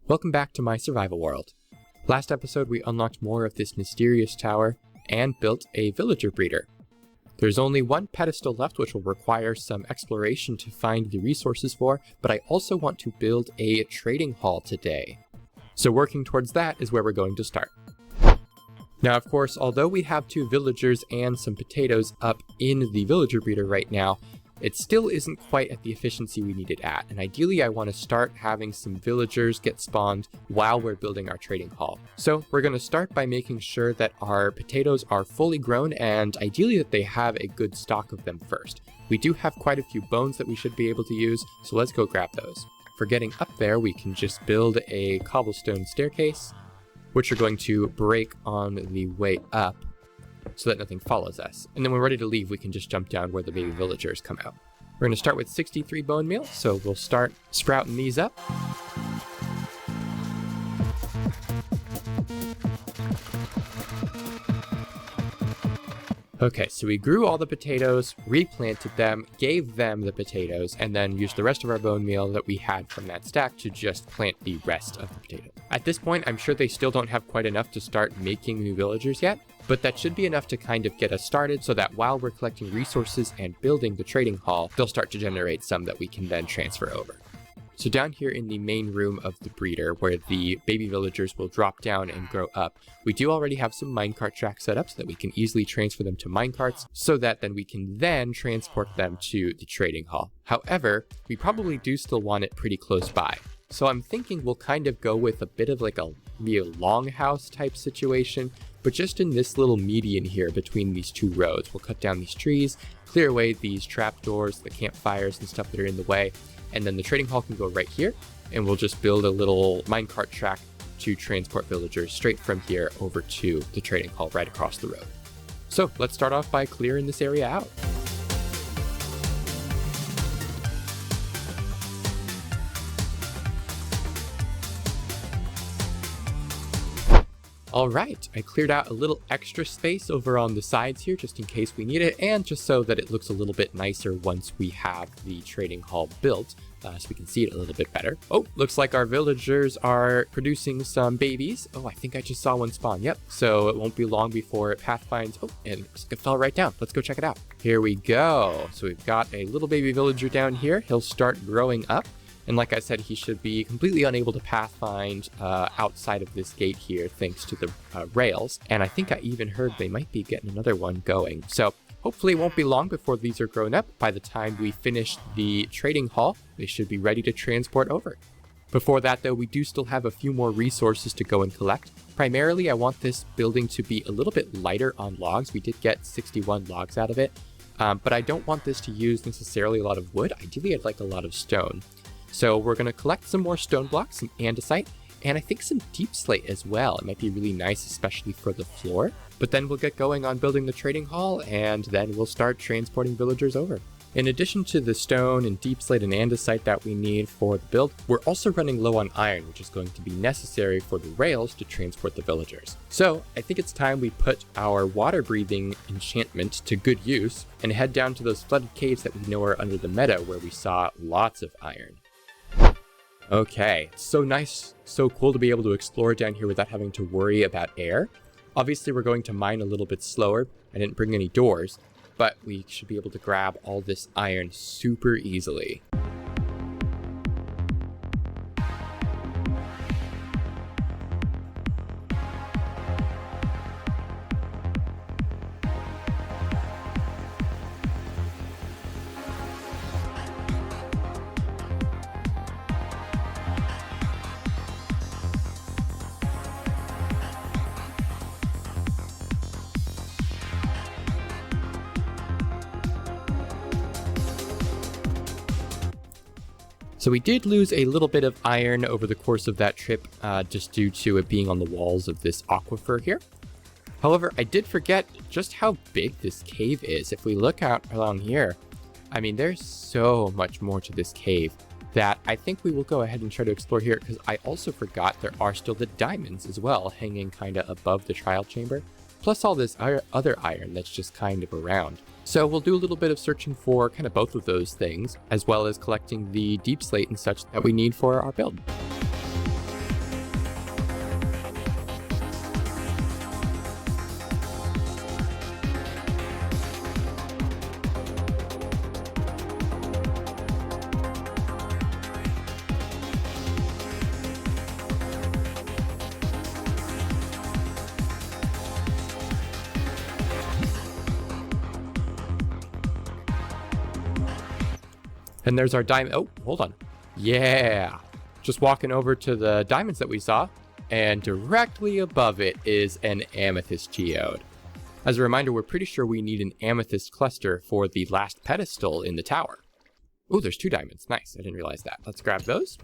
Welcome back to my survival world. Last episode we unlocked more of this mysterious tower and built a villager breeder. There's only one pedestal left which will require some exploration to find the resources for, but I also want to build a trading hall today. So working towards that is where we're going to start. Now of course, although we have 2 villagers and some potatoes up in the villager breeder right now, it still isn't quite at the efficiency we need it at, and ideally I want to start having some villagers get spawned while we're building our trading hall. So we're going to start by making sure that our potatoes are fully grown and ideally that they have a good stock of them first. We do have quite a few bones that we should be able to use, so let's go grab those. For getting up there, we can just build a cobblestone staircase, which are going to break on the way up, so that nothing follows us. And then when we're ready to leave, we can just jump down where the baby villagers come out. We're going to start with 63 bone meal, so we'll start sprouting these up. Okay, so we grew all the potatoes, replanted them, gave them the potatoes, and then used the rest of our bone meal that we had from that stack to just plant the rest of the potatoes. At this point, I'm sure they still don't have quite enough to start making new villagers yet, but that should be enough to kind of get us started so that while we're collecting resources and building the trading hall, they'll start to generate some that we can then transfer over. So down here in the main room of the breeder, where the baby villagers will drop down and grow up, we do already have some minecart tracks set up so that we can easily transfer them to minecarts, so that then we can then transport them to the trading hall. However, we probably do still want it pretty close by. So I'm thinking we'll kind of go with a bit of like a longhouse type situation, but just in this little median here between these 2 roads. We'll cut down these trees, clear away these trapdoors, the campfires and stuff that are in the way, and then the trading hall can go right here, and we'll just build a little minecart track to transport villagers straight from here over to the trading hall right across the road. So let's start off by clearing this area out. Alright, I cleared out a little extra space over on the sides here just in case we need it, and just so that it looks a little bit nicer once we have the trading hall built, so we can see it a little bit better. Oh, looks like our villagers are producing some babies. Oh, I think I just saw one spawn. Yep, so it won't be long before it pathfinds. Oh, and it fell right down. Let's go check it out. Here we go. So we've got a little baby villager down here. He'll start growing up. And like I said, he should be completely unable to pathfind outside of this gate here thanks to the rails. And I think I even heard they might be getting another one going. So hopefully it won't be long before these are grown up. By the time we finish the trading hall, they should be ready to transport over. Before that though, we do still have a few more resources to go and collect. Primarily, I want this building to be a little bit lighter on logs. We did get 61 logs out of it, but I don't want this to use necessarily a lot of wood. Ideally, I'd like a lot of stone. So we're going to collect some more stone blocks, some andesite, and I think some deep slate as well. It might be really nice, especially for the floor. But then we'll get going on building the trading hall, and then we'll start transporting villagers over. In addition to the stone and deep slate and andesite that we need for the build, we're also running low on iron, which is going to be necessary for the rails to transport the villagers. So I think it's time we put our water-breathing enchantment to good use and head down to those flooded caves that we know are under the meadow where we saw lots of iron. Okay, so nice, so cool to be able to explore down here without having to worry about air. Obviously, we're going to mine a little bit slower. I didn't bring any doors, but we should be able to grab all this iron super easily. So we did lose a little bit of iron over the course of that trip, just due to it being on the walls of this aquifer here. However, I did forget just how big this cave is. If we look out along here, I mean, there's so much more to this cave that I think we will go ahead and try to explore here, because I also forgot there are still the diamonds as well, hanging kind of above the trial chamber, plus all this other iron that's just kind of around. So we'll do a little bit of searching for kind of both of those things, as well as collecting the deep slate and such that we need for our build. And there's our diamond. Oh, hold on. Yeah. Just walking over to the diamonds that we saw, and directly above it is an amethyst geode. As a reminder, we're pretty sure we need an amethyst cluster for the last pedestal in the tower. Oh, there's 2 diamonds. Nice. I didn't realize that. Let's grab those.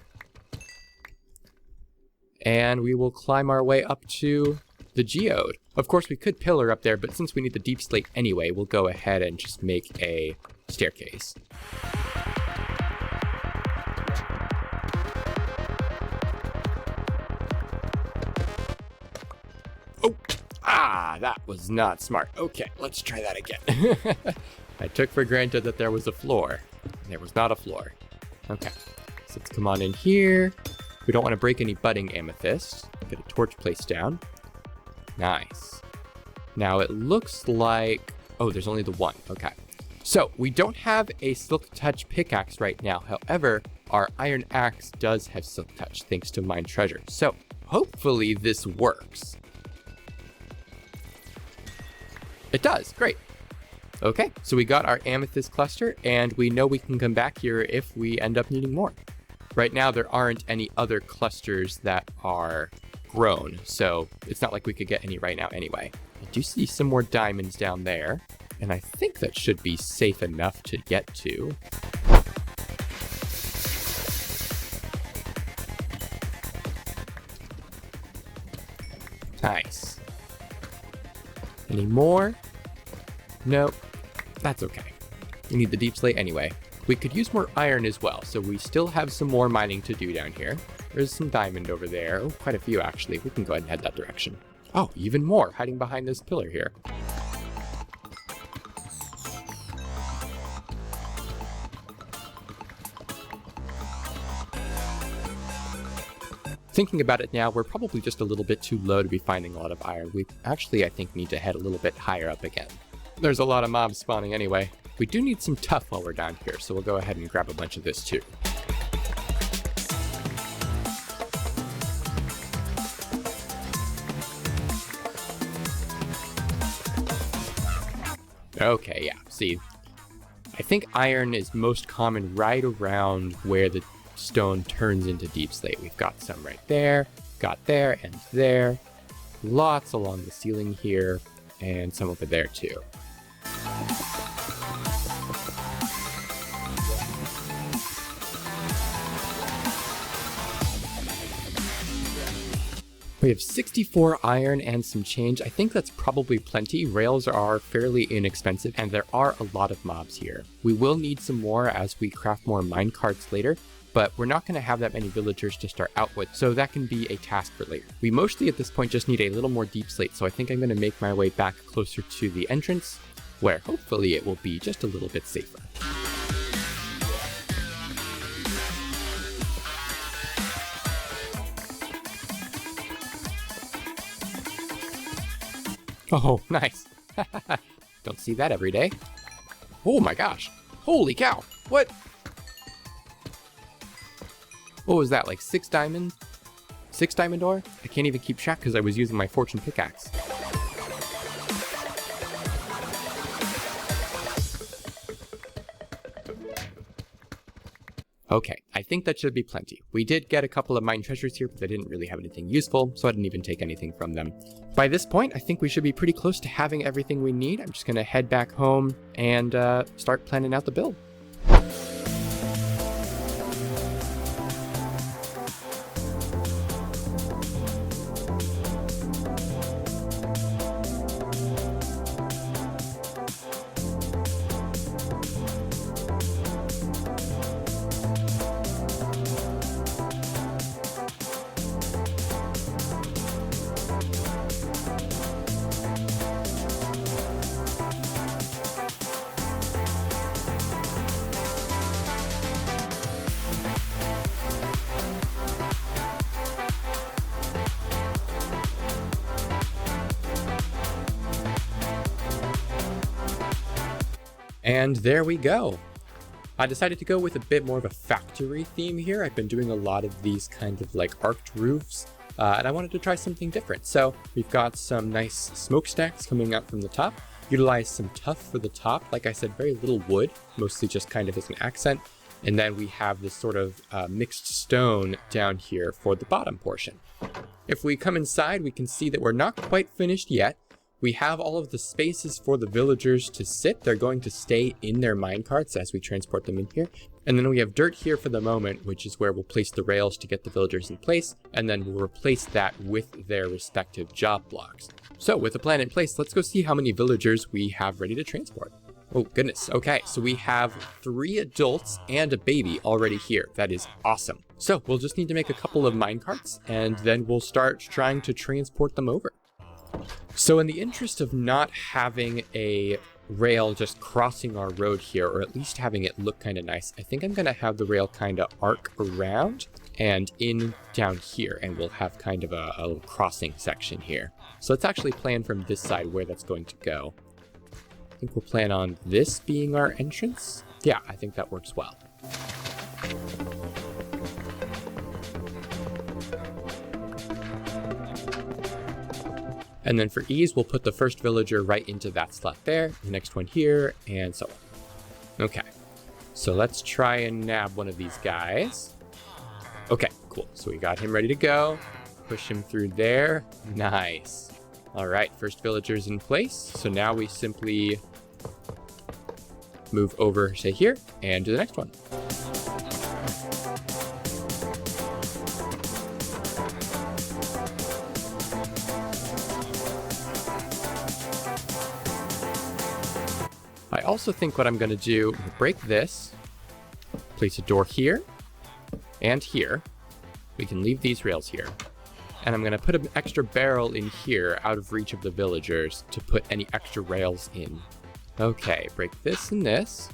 And we will climb our way up to the geode. Of course, we could pillar up there, but since we need the deep slate anyway, we'll go ahead and just make a staircase. Oh, that was not smart. Okay, let's try that again. I took for granted that there was a floor. There was not a floor. Okay, so let's come on in here. We don't want to break any budding amethyst. Get a torch placed down. Nice. Now it looks like... Oh, there's only the one. Okay. So we don't have a Silk Touch pickaxe right now. However, our iron axe does have Silk Touch thanks to mine treasure. So hopefully this works. It does. Great. Okay, so we got our amethyst cluster, and we know we can come back here if we end up needing more. Right now, there aren't any other clusters that are grown, so it's not like we could get any right now anyway. I do see some more diamonds down there, and I think that should be safe enough to get to. Nice. Any more? Nope. That's okay. We need the deep slate anyway. We could use more iron as well, so we still have some more mining to do down here. There's some diamond over there. Oh, quite a few actually. We can go ahead and head that direction. Oh, even more hiding behind this pillar here. Thinking about it now, we're probably just a little bit too low to be finding a lot of iron. We actually, I think, need to head a little bit higher up again. There's a lot of mobs spawning anyway. We do need some tuff while we're down here, so we'll go ahead and grab a bunch of this too. Okay, yeah, see, I think iron is most common right around where the stone turns into deep slate. We've got some right there, got there, and there. Lots along the ceiling here, and some over there too. We have 64 iron and some change. I think that's probably plenty. Rails are fairly inexpensive, and there are a lot of mobs here. We will need some more as we craft more mine carts later, but we're not going to have that many villagers to start out with, so that can be a task for later. We mostly at this point just need a little more deep slate, so I think I'm going to make my way back closer to the entrance, where hopefully it will be just a little bit safer. Oh, nice. Don't see that every day. Oh my gosh. Holy cow. What? What was that, like 6 diamonds? 6 diamond ore? I can't even keep track because I was using my fortune pickaxe. Okay, I think that should be plenty. We did get a couple of mine treasures here, but they didn't really have anything useful, so I didn't even take anything from them. By this point, I think we should be pretty close to having everything we need. I'm just going to head back home and start planning out the build. And there we go. I decided to go with a bit more of a factory theme here. I've been doing a lot of these kind of like arched roofs, and I wanted to try something different. So we've got some nice smokestacks coming out from the top, utilize some tuff for the top. Like I said, very little wood, mostly just kind of as an accent. And then we have this sort of mixed stone down here for the bottom portion. If we come inside, we can see that we're not quite finished yet. We have all of the spaces for the villagers to sit. They're going to stay in their minecarts as we transport them in here. And then we have dirt here for the moment, which is where we'll place the rails to get the villagers in place. And then we'll replace that with their respective job blocks. So with the plan in place, let's go see how many villagers we have ready to transport. Oh, goodness. Okay, so we have 3 adults and a baby already here. That is awesome. So we'll just need to make a couple of minecarts, and then we'll start trying to transport them over. So in the interest of not having a rail just crossing our road here, or at least having it look kind of nice, I think I'm going to have the rail kind of arc around and in down here, and we'll have kind of a little crossing section here. So let's actually plan from this side where that's going to go. I think we'll plan on this being our entrance. Yeah, I think that works well. And then for ease, we'll put the first villager right into that slot there, the next one here, and so on. Okay, so let's try and nab one of these guys. Okay, cool. So we got him ready to go. Push him through there. Nice. All right, first villager's in place. So now we simply move over to here and do the next one. I also think what I'm going to do, break this, place a door here and here. We can leave these rails here. And I'm going to put an extra barrel in here out of reach of the villagers to put any extra rails in. Okay, break this and this,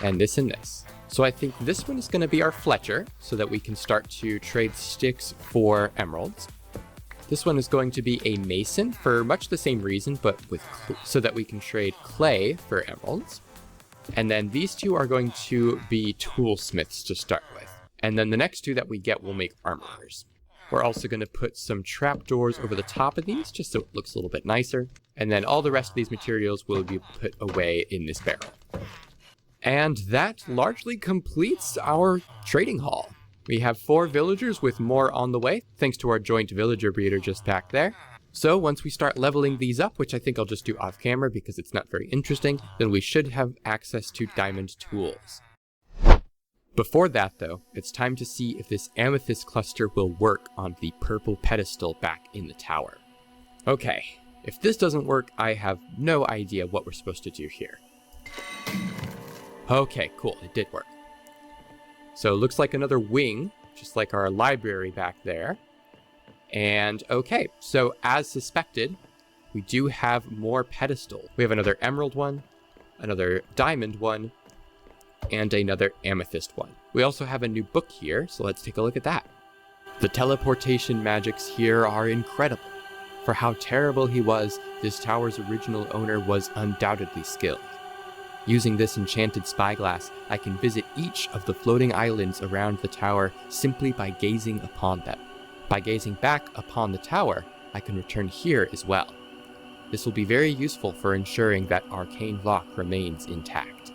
and this and this. So I think this one is going to be our Fletcher, so that we can start to trade sticks for emeralds. This one is going to be a mason for much the same reason, but with so that we can trade clay for emeralds. And then these two are going to be toolsmiths to start with. And then the next two that we get will make armorers. We're also going to put some trapdoors over the top of these, just so it looks a little bit nicer. And then all the rest of these materials will be put away in this barrel. And that largely completes our trading hall. We have 4 villagers with more on the way, thanks to our joint villager breeder just back there. So once we start leveling these up, which I think I'll just do off camera because it's not very interesting, then we should have access to diamond tools. Before that though, it's time to see if this Amethyst Cluster will work on the purple pedestal back in the tower. Okay, if this doesn't work, I have no idea what we're supposed to do here. Okay, cool, it did work. So it looks like another wing, just like our library back there. And okay, so as suspected, we do have more pedestals. We have another emerald one, another diamond one, and another amethyst one. We also have a new book here, so let's take a look at that. The teleportation magics here are incredible. For how terrible he was, this tower's original owner was undoubtedly skilled. Using this enchanted spyglass, I can visit each of the floating islands around the tower simply by gazing upon them. By gazing back upon the tower, I can return here as well. This will be very useful for ensuring that Arcane Lock remains intact.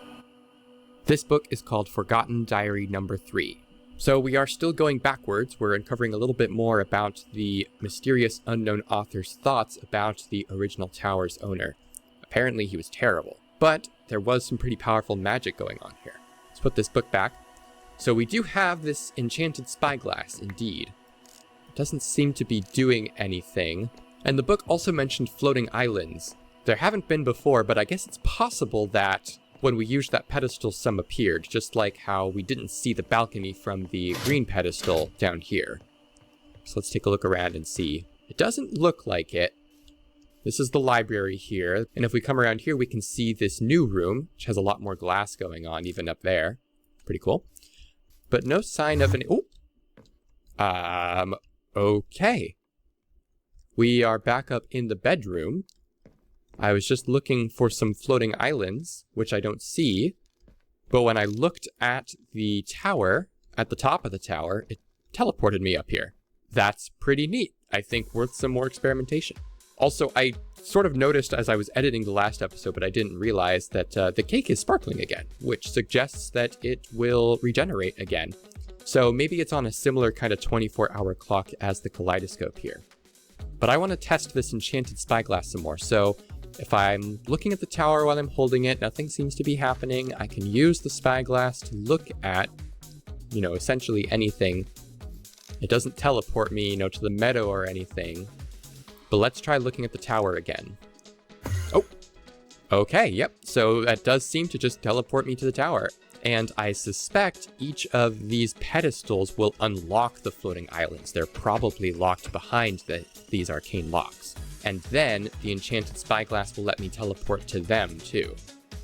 This book is called Forgotten Diary Number 3. So we are still going backwards. We're uncovering a little bit more about the mysterious unknown author's thoughts about the original tower's owner. Apparently he was terrible, but there was some pretty powerful magic going on here. Let's put this book back. So we do have this enchanted spyglass, indeed. It doesn't seem to be doing anything. And the book also mentioned floating islands. There haven't been before, but I guess it's possible that when we used that pedestal, some appeared, just like how we didn't see the balcony from the green pedestal down here. So let's take a look around and see. It doesn't look like it. This is the library here, and if we come around here, we can see this new room, which has a lot more glass going on, even up there. Pretty cool. But no sign of any... Oh! Okay. We are back up in the bedroom. I was just looking for some floating islands, which I don't see. But when I looked at the tower, at the top of the tower, it teleported me up here. That's pretty neat. I think worth some more experimentation. Also, I sort of noticed as I was editing the last episode, but I didn't realize that the cake is sparkling again, which suggests that it will regenerate again. So maybe it's on a similar kind of 24-hour clock as the kaleidoscope here. But I want to test this enchanted spyglass some more. So if I'm looking at the tower while I'm holding it, nothing seems to be happening. I can use the spyglass to look at, essentially anything. It doesn't teleport me, to the meadow or anything. But let's try looking at the tower again. Oh, okay, yep. So that does seem to just teleport me to the tower. And I suspect each of these pedestals will unlock the floating islands. They're probably locked behind these arcane locks. And then the enchanted spyglass will let me teleport to them too.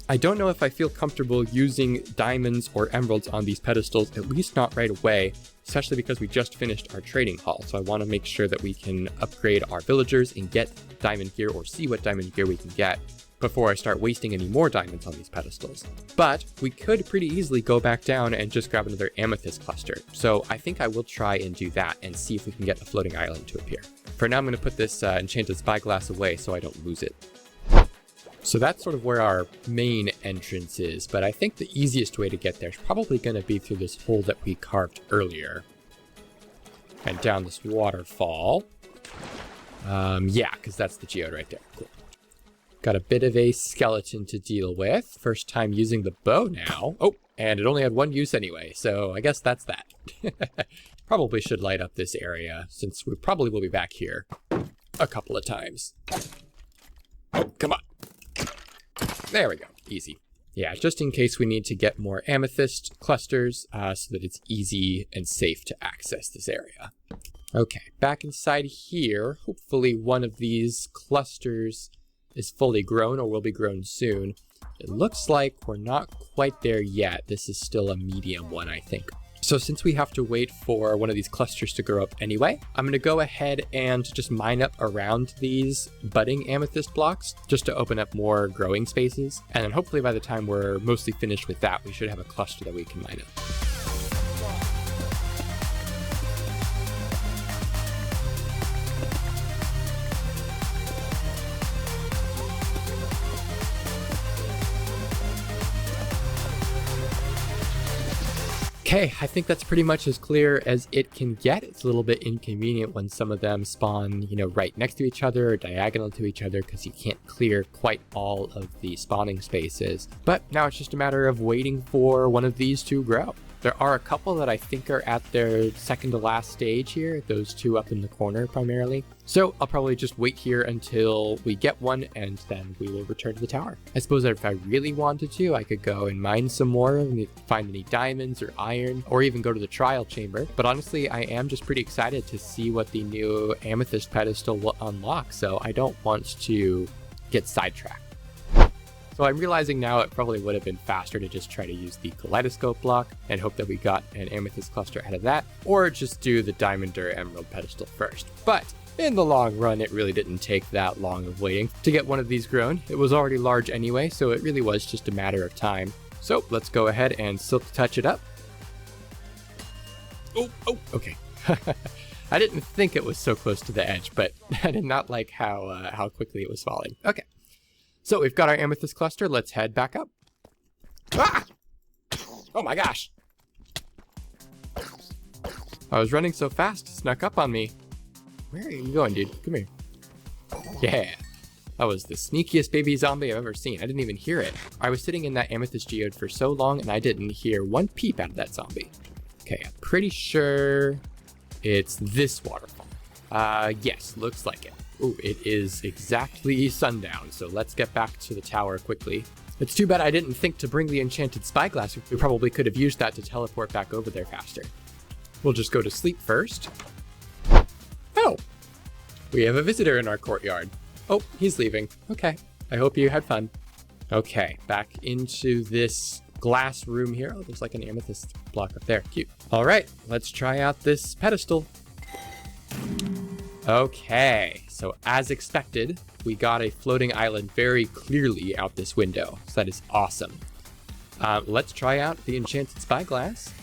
I don't know if I feel comfortable using diamonds or emeralds on these pedestals, at least not right away, especially because we just finished our trading hall. So I want to make sure that we can upgrade our villagers and get diamond gear or see what diamond gear we can get before I start wasting any more diamonds on these pedestals. But we could pretty easily go back down and just grab another amethyst cluster. So I think I will try and do that and see if we can get a floating island to appear. For now, I'm going to put this enchanted spyglass away so I don't lose it. So that's sort of where our main entrance is, but I think the easiest way to get there is probably going to be through this hole that we carved earlier. And down this waterfall. Yeah, because that's the geode right there. Cool. Got a bit of a skeleton to deal with. First time using the bow now. Oh, and it only had one use anyway, so I guess that's that. Probably should light up this area, since we probably will be back here a couple of times. Oh, come on. There we go. Easy. Yeah, just in case we need to get more amethyst clusters so that it's easy and safe to access this area. Okay, back inside here, hopefully one of these clusters is fully grown or will be grown soon. It looks like we're not quite there yet. This is still a medium one, I think. So since we have to wait for one of these clusters to grow up anyway, I'm going to go ahead and just mine up around these budding amethyst blocks just to open up more growing spaces. And then hopefully by the time we're mostly finished with that, we should have a cluster that we can mine up. Okay, I think that's pretty much as clear as it can get. It's a little bit inconvenient when some of them spawn, right next to each other or diagonal to each other because you can't clear quite all of the spawning spaces. But now it's just a matter of waiting for one of these to grow. There are a couple that I think are at their second to last stage here, those two up in the corner primarily. So I'll probably just wait here until we get one and then we will return to the tower. I suppose that if I really wanted to, I could go and mine some more and find any diamonds or iron or even go to the trial chamber. But honestly, I am just pretty excited to see what the new amethyst pedestal will unlock. So I don't want to get sidetracked. So I'm realizing now it probably would have been faster to just try to use the kaleidoscope block and hope that we got an amethyst cluster out of that, or just do the diamond or emerald pedestal first. But in the long run, it really didn't take that long of waiting to get one of these grown. It was already large anyway, so it really was just a matter of time. So let's go ahead and silk touch it up. Oh, okay. I didn't think it was so close to the edge, but I did not like how quickly it was falling. Okay. So we've got our amethyst cluster. Let's head back up. Ah! Oh my gosh. I was running so fast, it snuck up on me. Where are you going, dude? Come here. Yeah. That was the sneakiest baby zombie I've ever seen. I didn't even hear it. I was sitting in that amethyst geode for so long and I didn't hear one peep out of that zombie. Okay, I'm pretty sure it's this waterfall. Yes, looks like it. Ooh, it is exactly sundown, so let's get back to the tower quickly. It's too bad I didn't think to bring the enchanted spyglass. We probably could have used that to teleport back over there faster. We'll just go to sleep first. Oh, we have a visitor in our courtyard. Oh, he's leaving. Okay, I hope you had fun. Okay, back into this glass room here. Oh, there's like an amethyst block up there. Cute. All right, let's try out this pedestal. Okay, so as expected, we got a floating island very clearly out this window. So that is awesome. Let's try out the enchanted spyglass.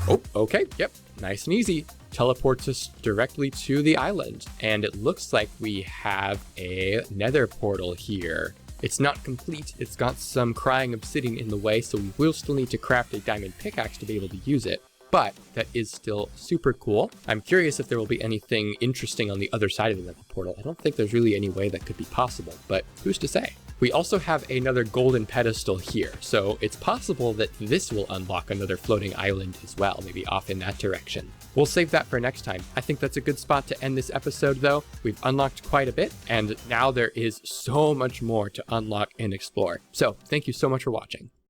Oh, Okay, yep, nice and easy. Teleports us directly to the island. And it looks like we have a nether portal here. It's not complete, it's got some crying obsidian in the way, so we will still need to craft a diamond pickaxe to be able to use it. But that is still super cool. I'm curious if there will be anything interesting on the other side of the nether portal. I don't think there's really any way that could be possible, but who's to say? We also have another golden pedestal here, so it's possible that this will unlock another floating island as well, maybe off in that direction. We'll save that for next time. I think that's a good spot to end this episode though. We've unlocked quite a bit, and now there is so much more to unlock and explore. So thank you so much for watching.